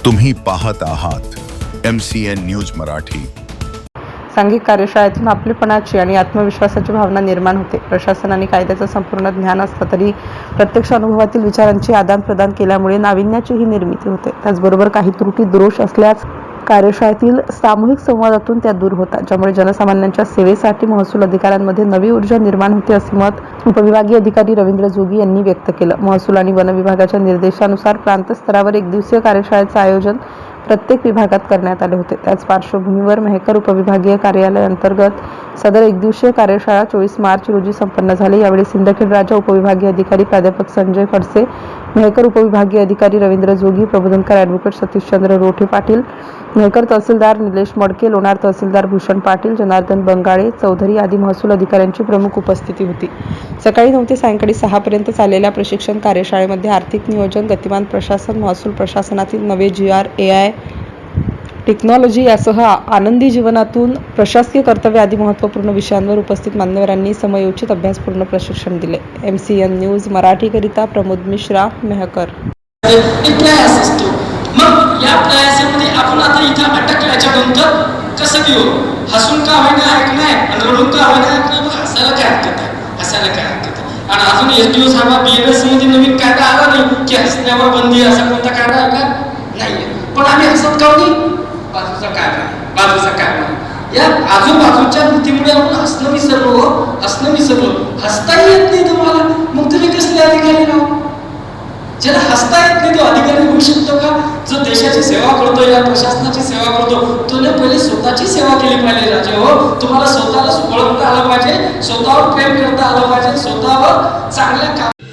तुम्ही पाहत आहात MCN न्यूज मराठी। सांघिक कार्यशाळेतून आपलेपणाची आणि आत्मविश्वासाची भावना निर्माण होते। प्रशासन आणि कायद्याचं संपूर्ण ज्ञान असलं तरी प्रत्यक्ष अनुभवातील विचारांची आदानप्रदान केल्यामुळे नाविन्याचीही निर्मिती होते। त्याचबरोबर काही त्रुटी दोष असल्यास कार्यशाळेतील सामूहिक संवादातून त्या दूर होतात, ज्यामुळे जनसामान्यांच्या सेवेसाठी महसूल अधिकाऱ्यांमध्ये नवी ऊर्जा निर्माण होते, असे मत उपविभागीय अधिकारी रवींद्र जोगी यांनी व्यक्त केलं। महसूल आणि वन विभागाच्या निर्देशानुसार प्रांत स्तरावर एक दिवसीय कार्यशाळेचे आयोजन प्रत्येक विभागात करण्यात आले होते। त्याच पार्श्वभूमीवर मेहकर उपविभागीय कार्यालय अंतर्गत सदर एक दिवसीय कार्यशाळा 24 मार्च रोजी संपन्न झाली। यावेळी सिंदखेड राजा उपविभागीय अधिकारी प्राध्यापक संजय खडसे, मेहकर उपविभागीय अधिकारी रवींद्र जोगी, प्रबोधनकार ॲडव्होकेट सतीशचंद्र रोठे पाटील, मेहकर तहसीलदार निलेश मडके, लोणार तहसीलदार भूषण पाटील, जनार्दन बंगाळे चौधरी आदी महसूल अधिकाऱ्यांची प्रमुख उपस्थिती होती। सकाळी 9 ते सायंकाळी 6 पर्यंत चाललेल्या प्रशिक्षण कार्यशाळेमध्ये आर्थिक नियोजन, गतिमान प्रशासन, महसूल प्रशासनातील नवे GR, AI, टेक्नॉलॉजी यासह आनंदी जीवनातून प्रशासकीय कर्तव्य आदी महत्त्वपूर्ण विषयांवर उपस्थित मान्यवरांनी समयोचित अभ्यासपूर्ण प्रशिक्षण दिले। MCN न्यूज मराठीकरिता प्रमोद मिश्रा, मेहकर। प्रयास असतो। मग या प्रयासामध्ये आपण आता इथं अटकल्याच्या नंतर कसं घेऊ? हसून का होईना ऐकणं आहे आणि रडून का होईना ऐकणं, हसायला काय हरकत आहे? हसायला काय हरकत आहे? आणि अजून SDO साहेब BNS मध्ये नवीन कायदा आला नाही की हसण्यावर बंदी, असा कोणता कायदा आला नाहीये, पण आम्ही हसत का नाही? बाजूचा कायदा या आजूबाजूच्या नीतीमुळे आपण हसणं विसरलो। हसता येत नाही तुम्हाला, मग तुम्ही कसले अधिकारी राहू? ज्याला हसता येत नाही तो अधिकारी होऊ शकतो का? जो देशाची सेवा करतो, या प्रशासनाची सेवा करतो, तो पहिले स्वतःची सेवा केली पाहिजे राजे हो। तुम्हाला स्वतःला ओळखता आलं पाहिजे, स्वतःवर प्रेम करता आलं पाहिजे, स्वतःवर चांगल्या काम